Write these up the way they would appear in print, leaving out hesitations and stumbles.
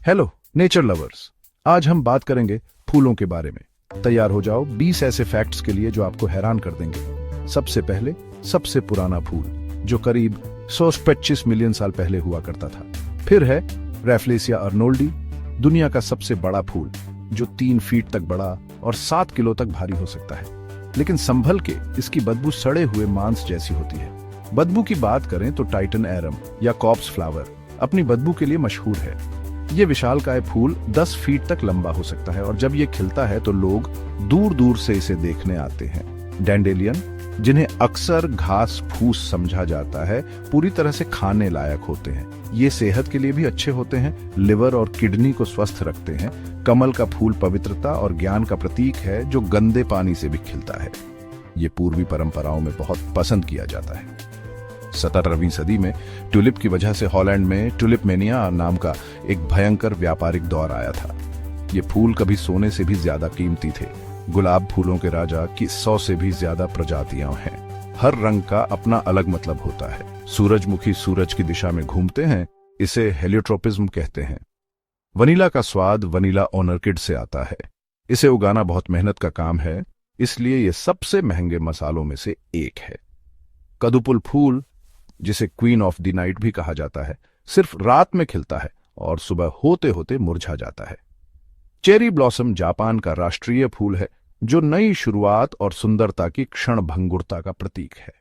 Hello nature lovers, आज हम बात करेंगे फूलों के बारे में। तैयार हो जाओ 20 ऐसे फैक्ट्स के लिए जो आपको हैरान कर देंगे। सबसे पहले, सबसे पुराना फूल जो करीब 125 मिलियन साल पहले हुआ करता था। फिर है रैफलेसिया अर्नोल्डी, दुनिया का सबसे बड़ा फूल जो 3 फीट तक बड़ा और 7 किलो तक भारी हो सकता है। लेकिन संभल के इसकी बदबू सड़े हुए मांस जैसी होती है। बदबू की बात करें तो टाइटन एरम या कॉप्स फ्लावर अपनी बदबू के लिए मशहूर है। ये विशालकाय फूल 10 फीट तक लंबा हो सकता है और जब ये खिलता है तो लोग दूर दूर से इसे देखने आते हैं। डैंडेलियन, जिन्हें अक्सर घास फूस समझा जाता है, पूरी तरह से खाने लायक होते हैं। ये सेहत के लिए भी अच्छे होते हैं, लिवर और किडनी को स्वस्थ रखते हैं। कमल का फूल पवित्रता और ज्ञान का प्रतीक है जो गंदे पानी से भी खिलता है। ये पूर्वी परंपराओं में बहुत पसंद किया जाता है। 17वीं सदी में ट्यूलिप की वजह से हॉलैंड में ट्यूलिप मेनिया नाम का एक भयंकर व्यापारिक दौर आया था। ये फूल कभी सोने से भी ज्यादा कीमती थे। गुलाब फूलों के राजा की 100 से भी ज्यादा प्रजातियां हैं। हर रंग का अपना अलग मतलब होता है। सूरजमुखी सूरज की दिशा में घूमते हैं, इसे हेलियोट्रोपिज्म कहते हैं। वनीला का स्वाद वनीला ऑर्किड से आता है। इसे उगाना बहुत मेहनत का काम है, इसलिए यह सबसे महंगे मसालों में से एक है। कदुपुल फूल, जिसे क्वीन ऑफ द नाइट भी कहा जाता है, सिर्फ रात में खिलता है और सुबह होते होते मुरझा जाता है। चेरी ब्लॉसम जापान का राष्ट्रीय फूल है जो नई शुरुआत और सुंदरता की क्षणभंगुरता का प्रतीक है।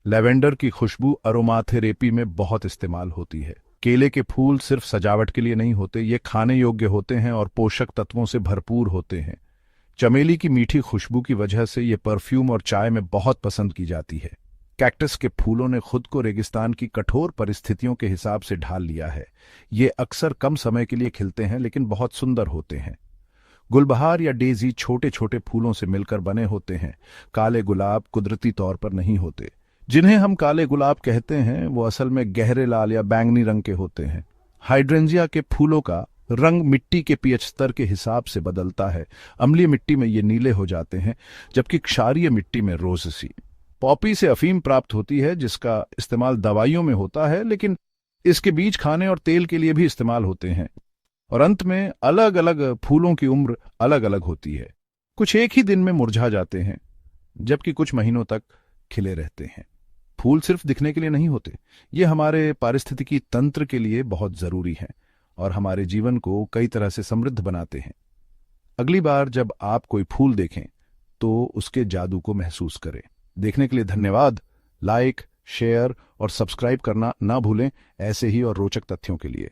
लैवेंडर की खुशबू अरोमाथेरेपी में बहुत इस्तेमाल होती है। केले के फूल सिर्फ सजावट के लिए नहीं होते, ये खाने योग्य होते हैं और पोषक तत्वों से भरपूर होते हैं। चमेली की मीठी खुशबू की वजह से ये परफ्यूम और चाय में बहुत पसंद की जाती है। कैक्टस के फूलों ने खुद को रेगिस्तान की कठोर परिस्थितियों के हिसाब से ढाल लिया है। ये अक्सर कम समय के लिए खिलते हैं लेकिन बहुत सुंदर होते हैं। गुलबहार या डेजी छोटे छोटे फूलों से मिलकर बने होते हैं। काले गुलाब कुदरती तौर पर नहीं होते। जिन्हें हम काले गुलाब कहते हैं वो असल में गहरे लाल या बैंगनी रंग के होते हैं। हाइड्रेंजिया के फूलों का रंग मिट्टी के पीएच स्तर के हिसाब से बदलता है। अम्लीय मिट्टी में ये नीले हो जाते हैं, जबकि क्षारीय मिट्टी में रोजसी। पॉपी से अफीम प्राप्त होती है जिसका इस्तेमाल दवाइयों में होता है, लेकिन इसके बीज खाने और तेल के लिए भी इस्तेमाल होते हैं। और अंत में अलग अलग फूलों की उम्र अलग अलग होती है। कुछ एक ही दिन में मुरझा जाते हैं जबकि कुछ महीनों तक खिले रहते हैं। फूल सिर्फ दिखने के लिए नहीं होते, ये हमारे पारिस्थितिकी तंत्र के लिए बहुत जरूरी हैं और हमारे जीवन को कई तरह से समृद्ध बनाते हैं। अगली बार जब आप कोई फूल देखें तो उसके जादू को महसूस करें। देखने के लिए धन्यवाद। लाइक, शेयर और सब्सक्राइब करना ना भूलें ऐसे ही और रोचक तथ्यों के लिए।